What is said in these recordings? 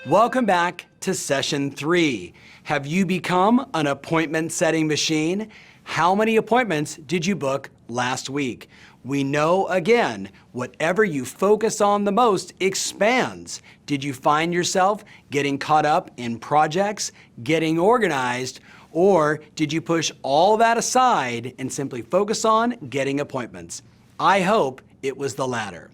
Welcome back to session 3. Have you become an appointment setting machine? How many appointments did you book last week? We know, again, whatever you focus on the most expands. Did you find yourself getting caught up in projects, getting organized, or did you push all that aside and simply focus on getting appointments? I hope it was the latter.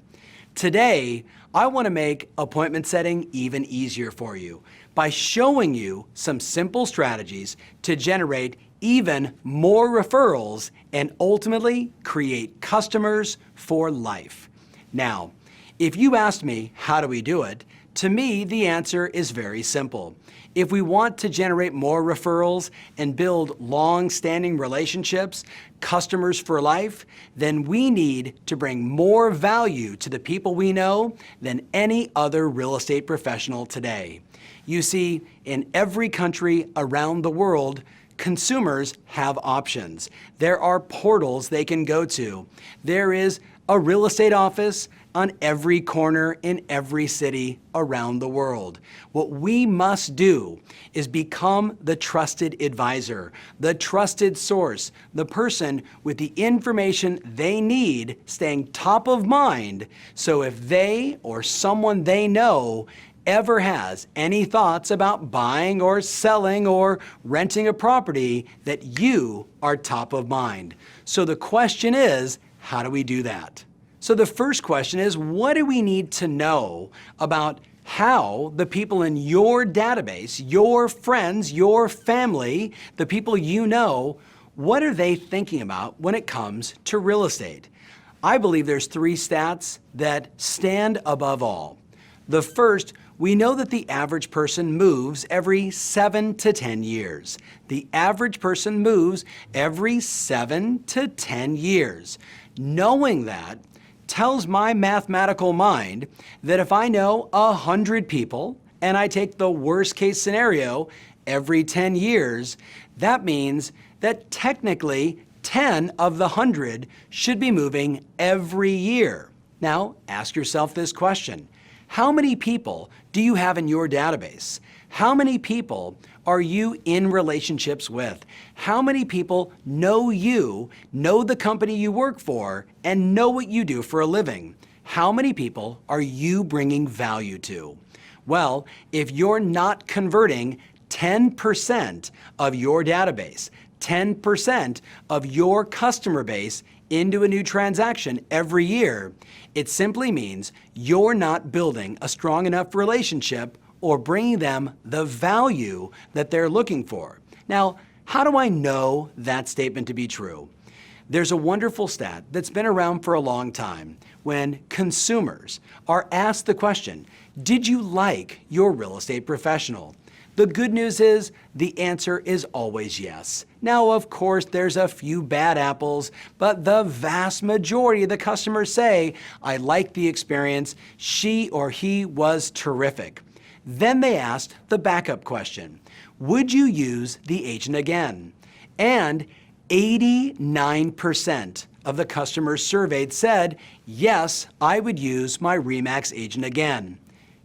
Today, I want to make appointment setting even easier for you by showing you some simple strategies to generate even more referrals and ultimately create customers for life. Now, if you asked me how do we do it, to me the answer is very simple. If we want to generate more referrals and build long-standing relationships, customers for life, then we need to bring more value to the people we know than any other real estate professional today. You see, in every country around the world, consumers have options. There are portals they can go to. There is a real estate office on every corner in every city around the world. What we must do is become the trusted advisor, the trusted source, the person with the information they need staying top of mind, so if they or someone they know ever has any thoughts about buying or selling or renting a property, that you are top of mind. So the question is, how do we do that? So the first question is, what do we need to know about how the people in your database, your friends, your family, the people you know, what are they thinking about when it comes to real estate? I believe there's 3 stats that stand above all. The first, we know that the average person moves every 7 to 10 years. The average person moves every 7 to 10 years. Knowing that tells my mathematical mind that if I know 100 people and I take the worst case scenario every 10 years, that means that technically 10 of the 100 should be moving every year. Now, ask yourself this question. How many people do you have in your database? How many people are you in relationships with? How many people know you, know the company you work for, and know what you do for a living? How many people are you bringing value to? Well, if you're not converting 10% of your database, 10% of your customer base into a new transaction every year, it simply means you're not building a strong enough relationship or bringing them the value that they're looking for. Now, how do I know that statement to be true? There's a wonderful stat that's been around for a long time when consumers are asked the question, did you like your real estate professional? The good news is the answer is always yes. Now, of course, there's a few bad apples, but the vast majority of the customers say, I liked the experience, she or he was terrific. Then they asked the backup question, would you use the agent again? And 89% of the customers surveyed said, yes, I would use my RE/MAX agent again.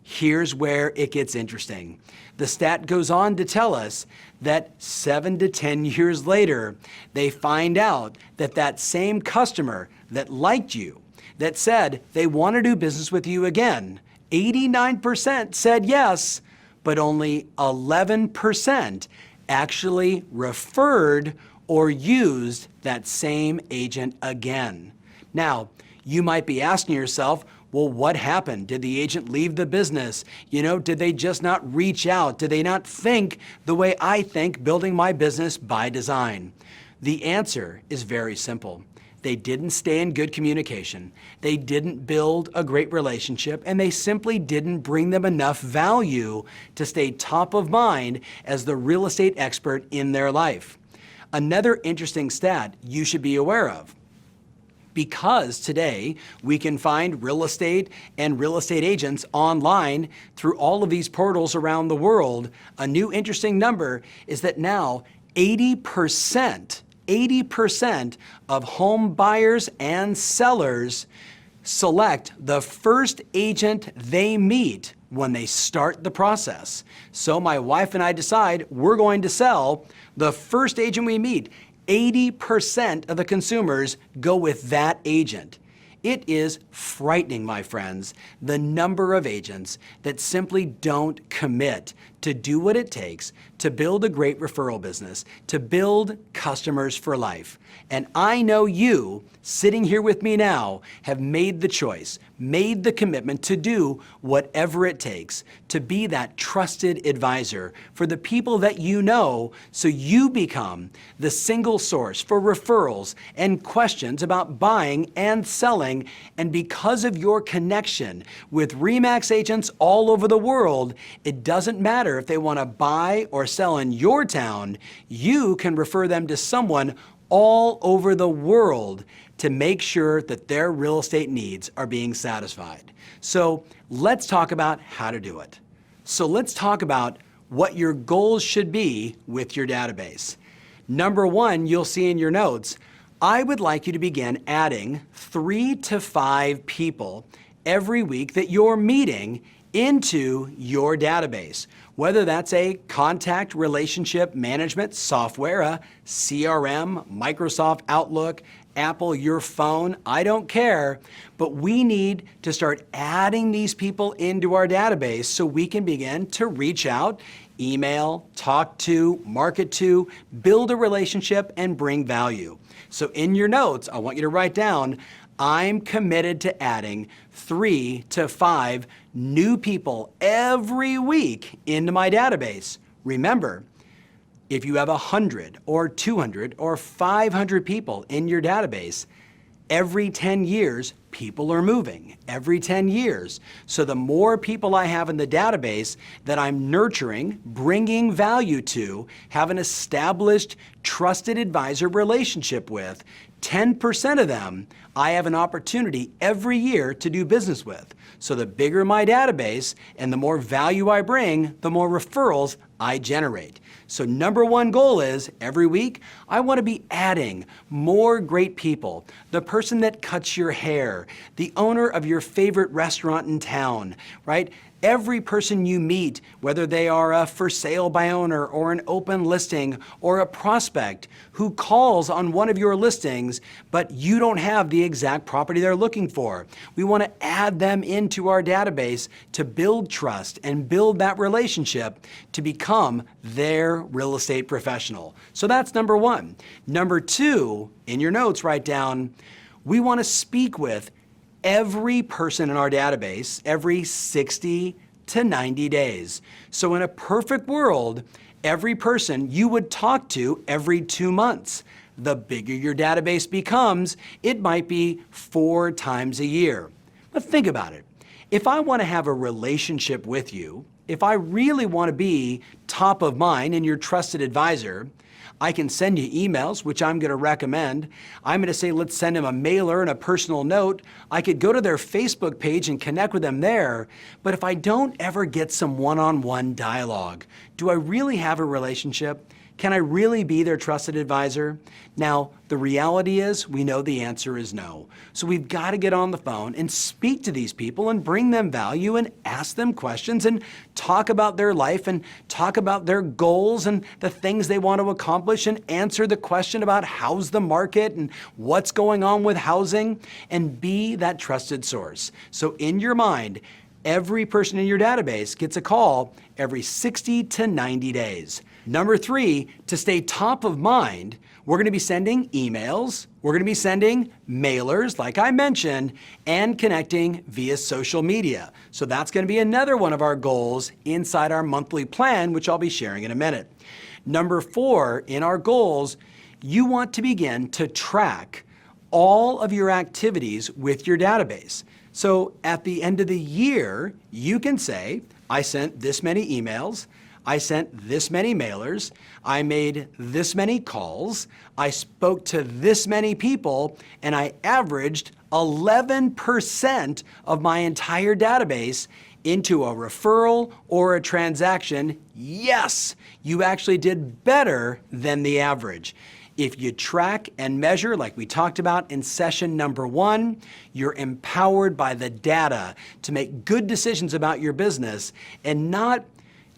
Here's where it gets interesting. The stat goes on to tell us that 7 to 10 years later, they find out that that same customer that liked you, that said they want to do business with you again, 89% said yes, but only 11% actually referred or used that same agent again. Now, you might be asking yourself, well, what happened? Did the agent leave the business? Did they just not reach out? Did they not think the way I think, building my business by design? The answer is very simple. They didn't stay in good communication. They didn't build a great relationship, and they simply didn't bring them enough value to stay top of mind as the real estate expert in their life. Another interesting stat you should be aware of. Because today we can find real estate and real estate agents online through all of these portals around the world, a new interesting number is that now 80% of home buyers and sellers select the first agent they meet when they start the process. So my wife and I decide we're going to sell. The first agent we meet, 80% of the consumers go with that agent. It is frightening, my friends, the number of agents that simply don't commit to do what it takes to build a great referral business, to build customers for life. And I know you, sitting here with me now, have made the choice, made the commitment to do whatever it takes to be that trusted advisor for the people that you know, so you become the single source for referrals and questions about buying and selling. And because of your connection with RE/MAX agents all over the world, it doesn't matter if they want to buy or sell in your town, you can refer them to someone all over the world to make sure that their real estate needs are being satisfied. So let's talk about how to do it. So let's talk about what your goals should be with your database. Number one, you'll see in your notes, I would like you to begin adding 3 to 5 people every week that you're meeting into your database, whether that's a contact relationship management software, a CRM, Microsoft Outlook, Apple, your phone, I don't care, but we need to start adding these people into our database so we can begin to reach out, email, talk to, market to, build a relationship, and bring value. So in your notes, I want you to write down, I'm committed to adding 3 to 5 new people every week into my database. Remember, if you have 100 or 200 or 500 people in your database, every 10 years, people are moving. Every 10 years. So the more people I have in the database that I'm nurturing, bringing value to, have an established, trusted advisor relationship with, 10% of them I have an opportunity every year to do business with. So the bigger my database and the more value I bring, the more referrals I generate. So number one goal is every week, I want to be adding more great people. The person that cuts your hair, the owner of your favorite restaurant in town, right? Every person you meet, whether they are a for sale by owner or an open listing or a prospect who calls on one of your listings, but you don't have the exact property they're looking for. We want to add them into our database to build trust and build that relationship to become their real estate professional. So that's number one. Number two, in your notes, write down, we want to speak with every person in our database every 60 to 90 days. So in a perfect world, every person you would talk to every 2 months. The bigger your database becomes, it might be 4 times a year. But think about it. If I want to have a relationship with you, if I really want to be top of mind and your trusted advisor, I can send you emails, which I'm going to recommend. I'm going to say, let's send them a mailer and a personal note. I could go to their Facebook page and connect with them there. But if I don't ever get some one-on-one dialogue, do I really have a relationship? Can I really be their trusted advisor? Now, the reality is we know the answer is no. So we've got to get on the phone and speak to these people and bring them value and ask them questions and talk about their life and talk about their goals and the things they want to accomplish and answer the question about how's the market and what's going on with housing and be that trusted source. So in your mind, every person in your database gets a call every 60 to 90 days. Number three, to stay top of mind, we're going to be sending emails, we're going to be sending mailers, like I mentioned, and connecting via social media. So that's going to be another one of our goals inside our monthly plan, which I'll be sharing in a minute. Number four, in our goals, you want to begin to track all of your activities with your database. So at the end of the year, you can say, I sent this many emails, I sent this many mailers, I made this many calls, I spoke to this many people, and I averaged 11% of my entire database into a referral or a transaction. Yes, you actually did better than the average. If you track and measure like we talked about in session number 1, you're empowered by the data to make good decisions about your business and not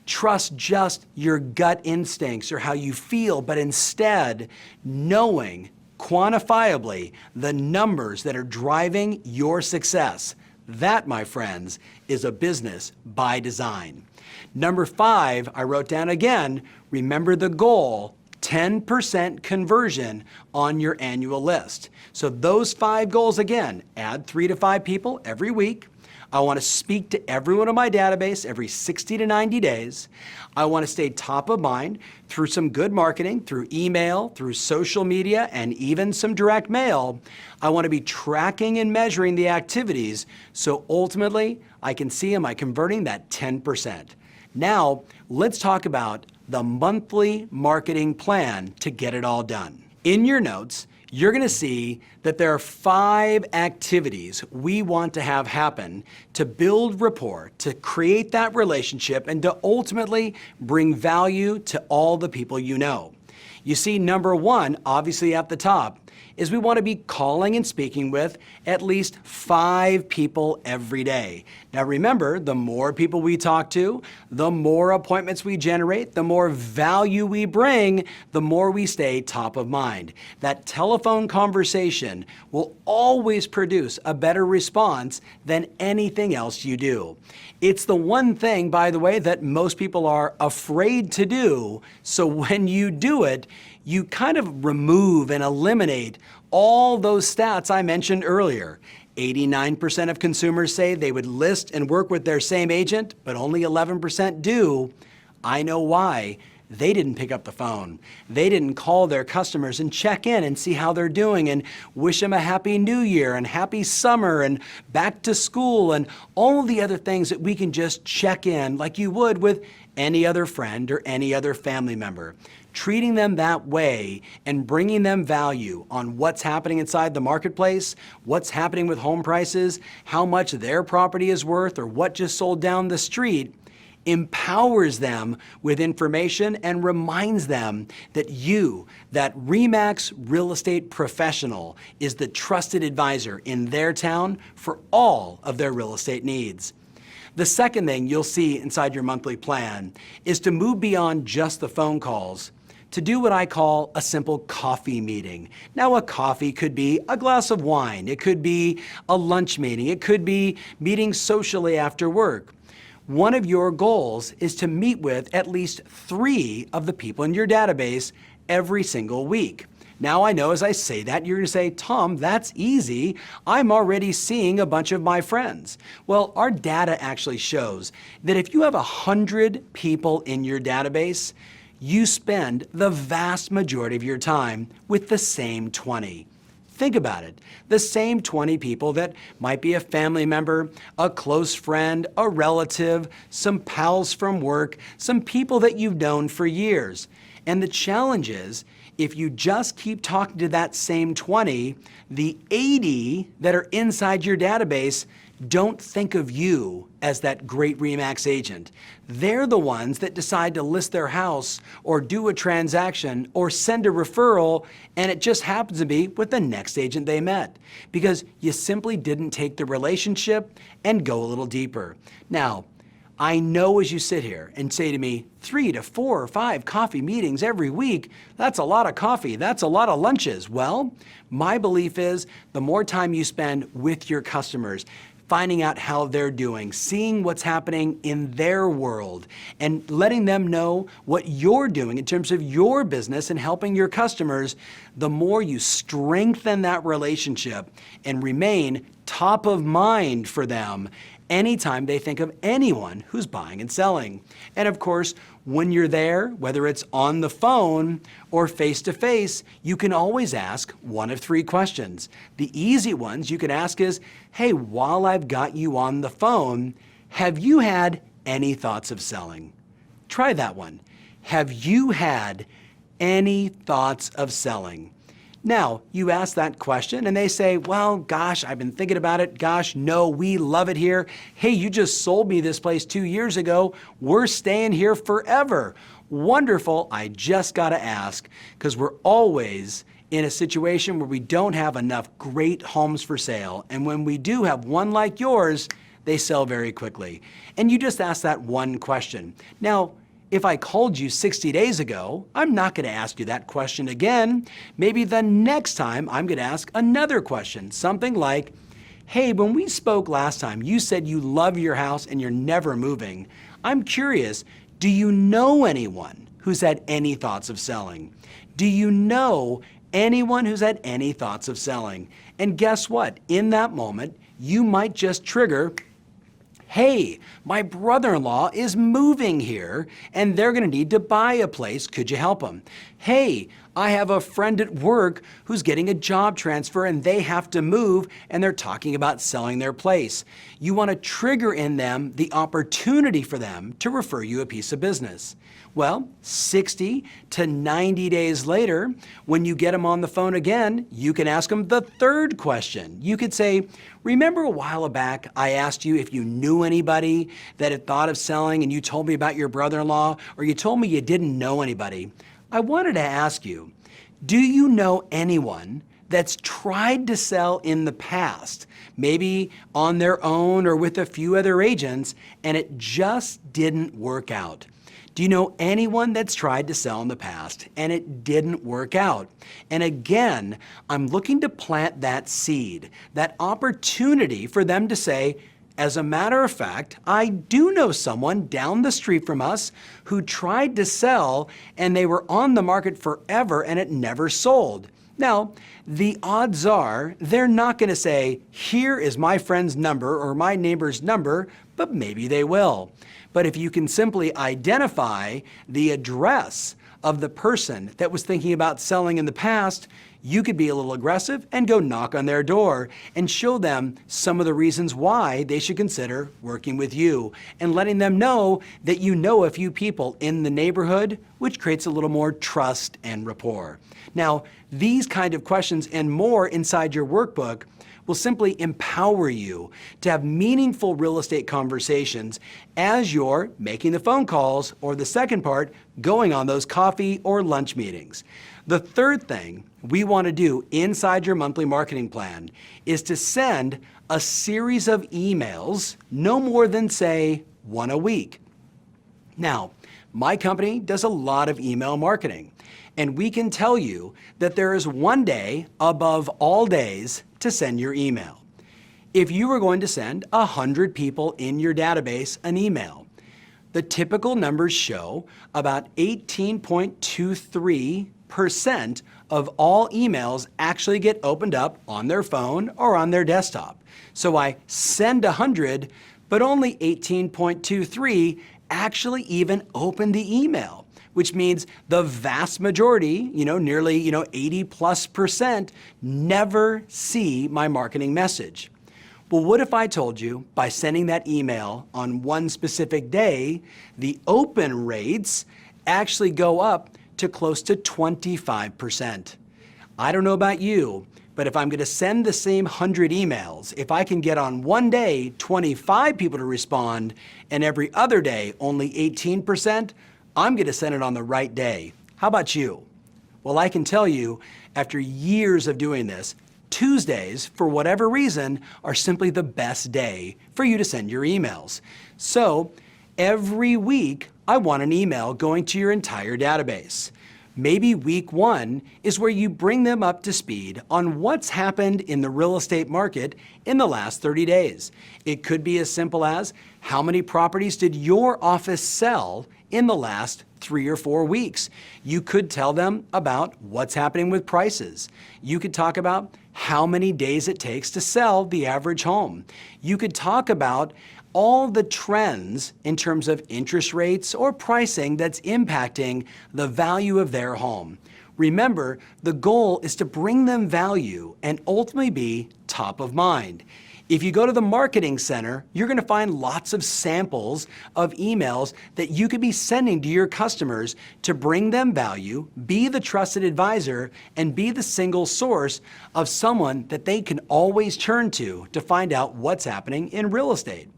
trust just your gut instincts or how you feel, but instead knowing quantifiably the numbers that are driving your success. That, my friends, is a business by design. Number 5, I wrote down again, remember the goal, 10% conversion on your annual list. So those 5 goals again, add 3 to 5 people every week. I want to speak to everyone in my database every 60 to 90 days. I want to stay top of mind through some good marketing, through email, through social media, and even some direct mail. I want to be tracking and measuring the activities so ultimately I can see am I converting that 10%. Now, let's talk about the monthly marketing plan to get it all done. In your notes, you're going to see that there are 5 activities we want to have happen to build rapport, to create that relationship, and to ultimately bring value to all the people you know. You see, number 1, obviously at the top, is we want to be calling and speaking with at least 5 people every day. Now remember, the more people we talk to, the more appointments we generate, the more value we bring, the more we stay top of mind. That telephone conversation will always produce a better response than anything else you do. It's the one thing, by the way, that most people are afraid to do, so when you do it, you kind of remove and eliminate all those stats I mentioned earlier. 89% of consumers say they would list and work with their same agent, but only 11% do. I know why. They didn't pick up the phone. They didn't call their customers and check in and see how they're doing and wish them a happy new year and happy summer and back to school and all the other things that we can just check in like you would with any other friend or any other family member. Treating them that way and bringing them value on what's happening inside the marketplace, what's happening with home prices, how much their property is worth, or what just sold down the street, empowers them with information and reminds them that you, that RE/MAX real estate professional, is the trusted advisor in their town for all of their real estate needs. The second thing you'll see inside your monthly plan is to move beyond just the phone calls to do what I call a simple coffee meeting. Now, a coffee could be a glass of wine, it could be a lunch meeting, it could be meeting socially after work. One of your goals is to meet with at least 3 of the people in your database every single week. Now, I know as I say that, you're going to say, Tom, that's easy. I'm already seeing a bunch of my friends. Well, our data actually shows that if you have 100 people in your database, you spend the vast majority of your time with the same 20. Think about it. The same 20 people that might be a family member, a close friend, a relative, some pals from work, some people that you've known for years. And the challenge is, if you just keep talking to that same 20, the 80 that are inside your database don't think of you as that great RE/MAX agent. They're the ones that decide to list their house or do a transaction or send a referral, and it just happens to be with the next agent they met because you simply didn't take the relationship and go a little deeper. Now, I know as you sit here and say to me, 3 to 4 or 5 coffee meetings every week, that's a lot of coffee, that's a lot of lunches. Well, my belief is the more time you spend with your customers, finding out how they're doing, seeing what's happening in their world, and letting them know what you're doing in terms of your business and helping your customers, the more you strengthen that relationship and remain top of mind for them anytime they think of anyone who's buying and selling. And of course, when you're there, whether it's on the phone or face-to-face, you can always ask one of 3 questions. The easy ones you can ask is, hey, while I've got you on the phone, have you had any thoughts of selling? Try that one. Have you had any thoughts of selling? Now, you ask that question and they say, well, gosh, I've been thinking about it. Gosh, no, we love it here. Hey, you just sold me this place 2 years ago. We're staying here forever. Wonderful. I just got to ask, because we're always in a situation where we don't have enough great homes for sale. And when we do have one like yours, they sell very quickly. And you just ask that one question. Now, if I called you 60 days ago, I'm not going to ask you that question again. Maybe the next time I'm going to ask another question, something like, hey, when we spoke last time, you said you love your house and you're never moving. I'm curious, do you know anyone who's had any thoughts of selling? Do you know anyone who's had any thoughts of selling? And guess what? In that moment, you might just trigger, hey, my brother-in-law is moving here and they're gonna need to buy a place. Could you help them? Hey, I have a friend at work who's getting a job transfer and they have to move and they're talking about selling their place. You wanna trigger in them the opportunity for them to refer you a piece of business. Well, 60 to 90 days later, when you get them on the phone again, you can ask them the third question. You could say, remember a while back, I asked you if you knew anybody that had thought of selling and you told me about your brother-in-law, or you told me you didn't know anybody. I wanted to ask you, do you know anyone that's tried to sell in the past, maybe on their own or with a few other agents, and it just didn't work out? Do you know anyone that's tried to sell in the past and it didn't work out? And again, I'm looking to plant that seed, that opportunity for them to say, as a matter of fact, I do know someone down the street from us who tried to sell and they were on the market forever and it never sold. Now, the odds are they're not going to say, here is my friend's number or my neighbor's number, but maybe they will. But if you can simply identify the address of the person that was thinking about selling in the past, you could be a little aggressive and go knock on their door and show them some of the reasons why they should consider working with you and letting them know that you know a few people in the neighborhood, which creates a little more trust and rapport. Now, these kind of questions and more inside your workbook will simply empower you to have meaningful real estate conversations as you're making the phone calls, or the second part, going on those coffee or lunch meetings. The third thing we want to do inside your monthly marketing plan is to send a series of emails, no more than, say, one a week. Now, my company does a lot of email marketing, and we can tell you that there is one day above all days to send your email. If you were going to send 100 people in your database an email, the typical numbers show about 18.23% of all emails actually get opened up on their phone or on their desktop. So I send 100, but only 18.23 actually even open the email, which means the vast majority, nearly 80+%, never see my marketing message. Well, what if I told you by sending that email on one specific day, the open rates actually go up to close to 25%? I don't know about you, but if I'm going to send the same 100 emails, if I can get on one day 25 people to respond and every other day only 18%, I'm going to send it on the right day. How about you? Well, I can tell you, after years of doing this, Tuesdays, for whatever reason, are simply the best day for you to send your emails. So every week, I want an email going to your entire database. Maybe week 1 is where you bring them up to speed on what's happened in the real estate market in the last 30 days. It could be as simple as, how many properties did your office sell in the last 3 or 4 weeks? You could tell them about what's happening with prices. You could talk about how many days it takes to sell the average home. You could talk about all the trends in terms of interest rates or pricing that's impacting the value of their home. Remember, the goal is to bring them value and ultimately be top of mind. If you go to the Marketing Center, you're going to find lots of samples of emails that you could be sending to your customers to bring them value, be the trusted advisor, and be the single source of someone that they can always turn to find out what's happening in real estate.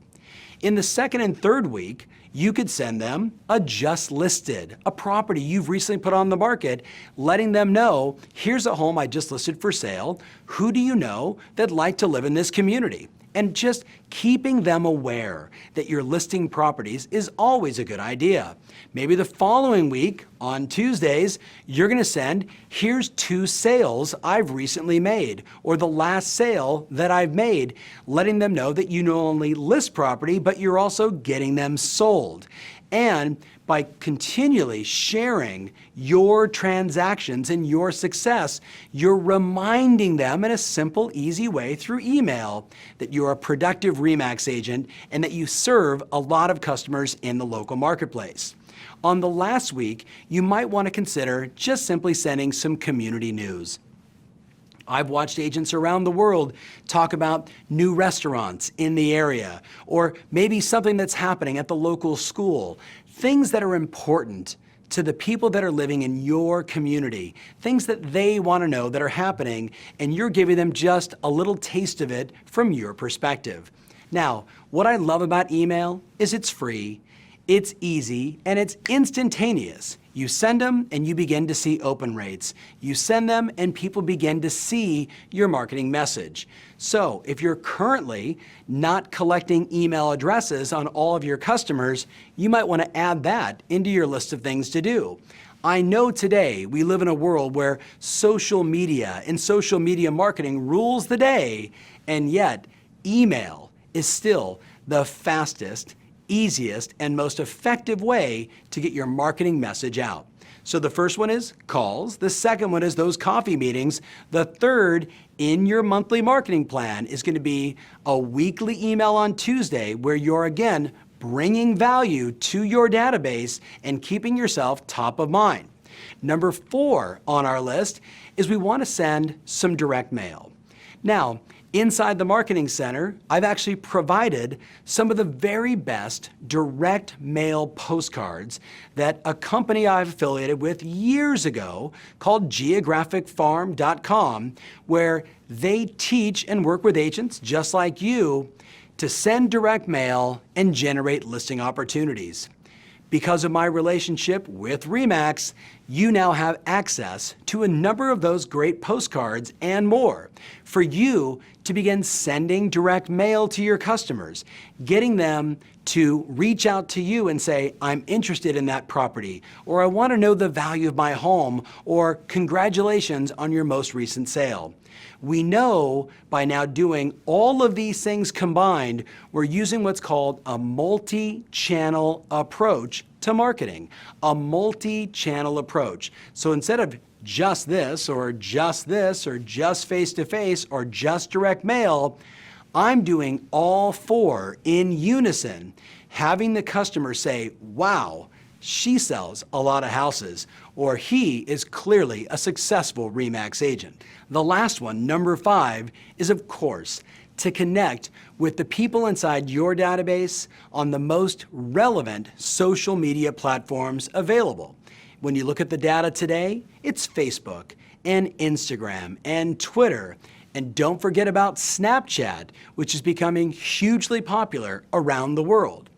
In the second and third week, you could send them a just listed, a property you've recently put on the market, letting them know, here's a home I just listed for sale. Who do you know that'd like to live in this community? And just keeping them aware that you're listing properties is always a good idea. Maybe the following week, on Tuesdays, you're going to send, here's 2 sales I've recently made, or the last sale that I've made, letting them know that you not only list property, but you're also getting them sold. And by continually sharing your transactions and your success, you're reminding them in a simple, easy way through email that you're a productive RE/MAX agent and that you serve a lot of customers in the local marketplace. On the last week, you might want to consider just simply sending some community news. I've watched agents around the world talk about new restaurants in the area, or maybe something that's happening at the local school, things that are important to the people that are living in your community, things that they want to know that are happening, and you're giving them just a little taste of it from your perspective. Now, what I love about email is it's free, it's easy, and it's instantaneous. You send them and you begin to see open rates. You send them and people begin to see your marketing message. So if you're currently not collecting email addresses on all of your customers, you might want to add that into your list of things to do. I know today we live in a world where social media and social media marketing rules the day, and yet email is still the fastest, easiest, and most effective way to get your marketing message out. So the first one is calls. The second one is those coffee meetings. The third in your monthly marketing plan is going to be a weekly email on Tuesday where you're again bringing value to your database and keeping yourself top of mind. Number 4 on our list is we want to send some direct mail. Now, inside the Marketing Center, I've actually provided some of the very best direct mail postcards that a company I've affiliated with years ago called geographicfarm.com, where they teach and work with agents just like you to send direct mail and generate listing opportunities. Because of my relationship with RE/MAX, you now have access to a number of those great postcards and more for you to begin sending direct mail to your customers, getting them to reach out to you and say, I'm interested in that property, or I want to know the value of my home, or congratulations on your most recent sale. We know by now doing all of these things combined, we're using what's called a multi-channel approach to marketing, a multi-channel approach. So instead of just this, or just this, or just face-to-face, or just direct mail, I'm doing all 4 in unison, having the customer say, wow, she sells a lot of houses, or he is clearly a successful RE/MAX agent. The last one, number 5, is of course to connect with the people inside your database on the most relevant social media platforms available. When you look at the data today, it's Facebook and Instagram and Twitter. And don't forget about Snapchat, which is becoming hugely popular around the world.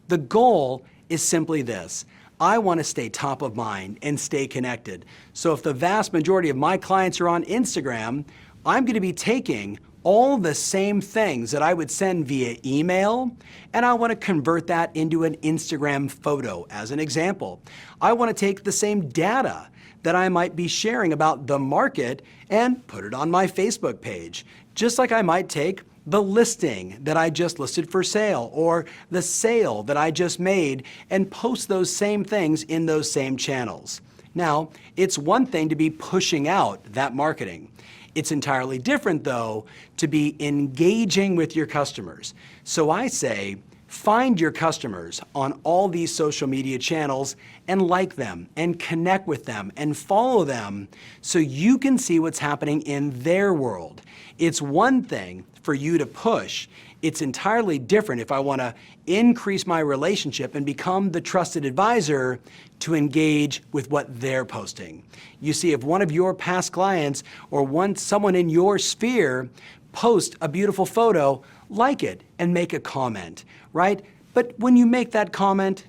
The goal is simply this. I want to stay top of mind and stay connected. So if the vast majority of my clients are on Instagram, I'm going to be taking all the same things that I would send via email, and I want to convert that into an Instagram photo as an example. I want to take the same data that I might be sharing about the market and put it on my Facebook page, just like I might take the listing that I just listed for sale or the sale that I just made and post those same things in those same channels. Now, it's one thing to be pushing out that marketing. It's entirely different, though, to be engaging with your customers. So I say, find your customers on all these social media channels and like them and connect with them and follow them so you can see what's happening in their world. It's one thing for you to push. It's entirely different if I want to increase my relationship and become the trusted advisor to engage with what they're posting. You see, if one of your past clients or someone in your sphere post a beautiful photo, like it and make a comment, right? But when you make that comment,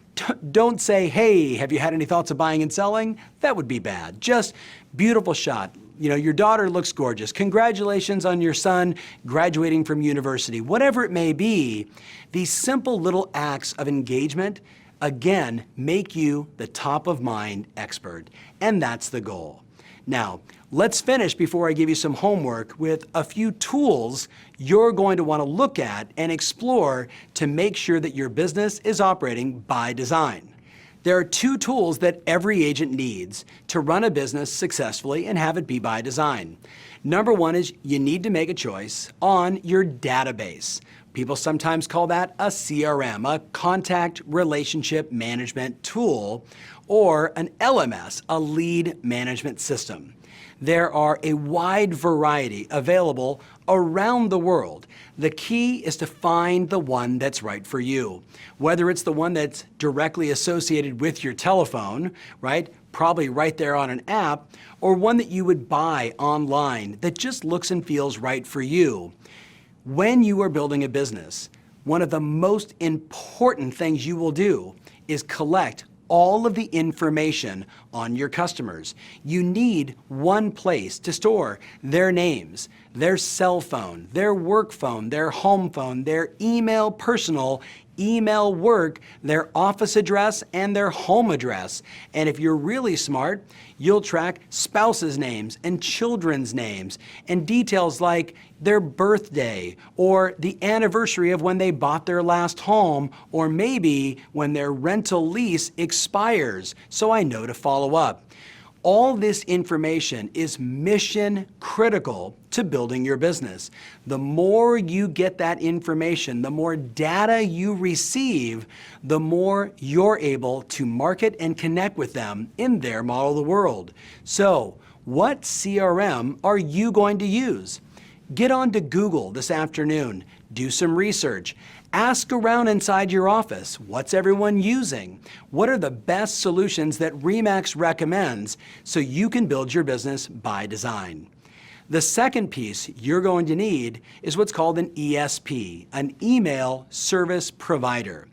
don't say, hey, have you had any thoughts of buying and selling? That would be bad. Just beautiful shot. You know, your daughter looks gorgeous. Congratulations on your son graduating from university. Whatever it may be, these simple little acts of engagement, again, make you the top of mind expert. And that's the goal. Now, let's finish before I give you some homework with a few tools you're going to want to look at and explore to make sure that your business is operating by design. There are 2 tools that every agent needs to run a business successfully and have it be by design. Number 1 is you need to make a choice on your database. People sometimes call that a CRM, a contact relationship management tool, or an LMS, a lead management system. There are a wide variety available around the world. The key is to find the one that's right for you. Whether it's the one that's directly associated with your telephone, right? Probably right there on an app, or one that you would buy online that just looks and feels right for you. When you are building a business, one of the most important things you will do is collect all of the information on your customers. You need one place to store their names, their cell phone, their work phone, their home phone, their email personal, email work, their office address, and their home address. And if you're really smart, you'll track spouses' names and children's names and details like their birthday or the anniversary of when they bought their last home, or maybe when their rental lease expires, so I know to follow up. All this information is mission critical to building your business. The more you get that information, the more data you receive, the more you're able to market and connect with them in their model of the world. So, what CRM are you going to use? Get onto Google this afternoon, do some research. Ask around inside your office, what's everyone using? What are the best solutions that RE/MAX recommends so you can build your business by design? The second piece you're going to need is what's called an ESP, an email service provider.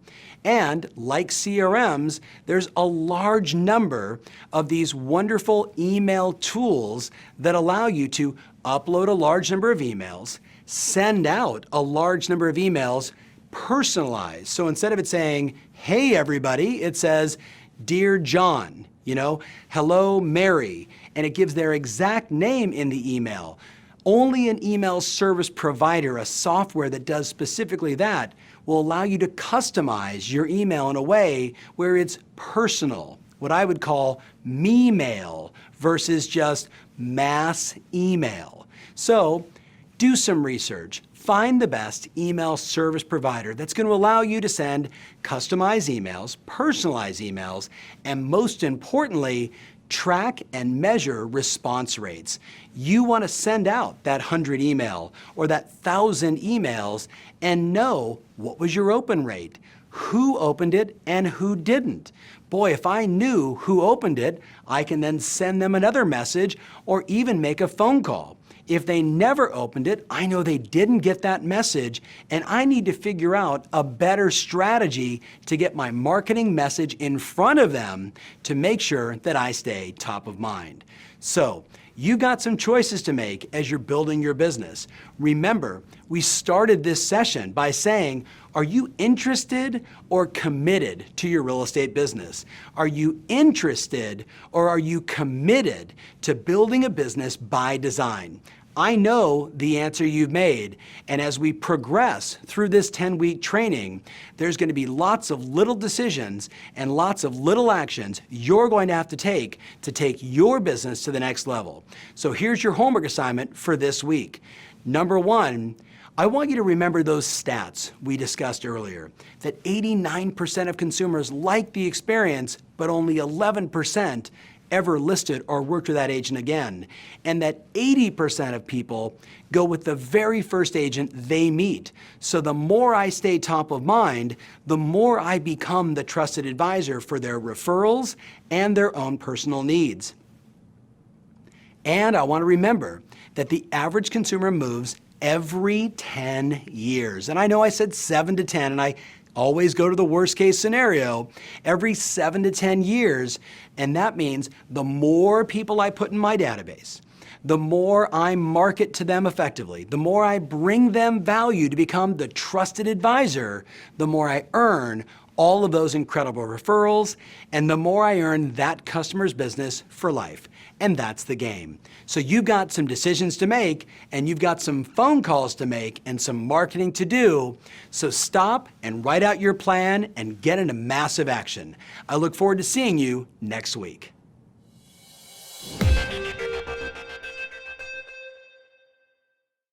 And like CRMs, there's a large number of these wonderful email tools that allow you to upload a large number of emails, send out a large number of emails, personalized. So instead of it saying, hey everybody, it says, dear John, hello Mary, and it gives their exact name in the email. Only an email service provider, a software that does specifically that, will allow you to customize your email in a way where it's personal, what I would call me-mail versus just mass email. So do some research. Find the best email service provider that's going to allow you to send customized emails, personalized emails, and most importantly, track and measure response rates. You want to send out that 100 email or that 1,000 emails and know what was your open rate, who opened it and who didn't. Boy, if I knew who opened it, I can then send them another message or even make a phone call. If they never opened it, I know they didn't get that message, and I need to figure out a better strategy to get my marketing message in front of them to make sure that I stay top of mind. So, you got some choices to make as you're building your business. Remember, we started this session by saying, are you interested or committed to your real estate business? Are you interested or are you committed to building a business by design? I know the answer you've made, and as we progress through this 10-week training, there's going to be lots of little decisions and lots of little actions you're going to have to take your business to the next level. So here's your homework assignment for this week. Number 1, I want you to remember those stats we discussed earlier, that 89% of consumers like the experience, but only 11% ever listed or worked with that agent again, and that 80% of people go with the very first agent they meet. So the more I stay top of mind, the more I become the trusted advisor for their referrals and their own personal needs. And I want to remember that the average consumer moves every 10 years. And I know I said 7 to 10, and I always go to the worst case scenario, every 7 to 10 years, and that means the more people I put in my database, the more I market to them effectively, the more I bring them value to become the trusted advisor, the more I earn all of those incredible referrals, and the more I earn that customer's business for life. And that's the game. So you've got some decisions to make, and you've got some phone calls to make, and some marketing to do. So stop and write out your plan and get into massive action. I look forward to seeing you next week.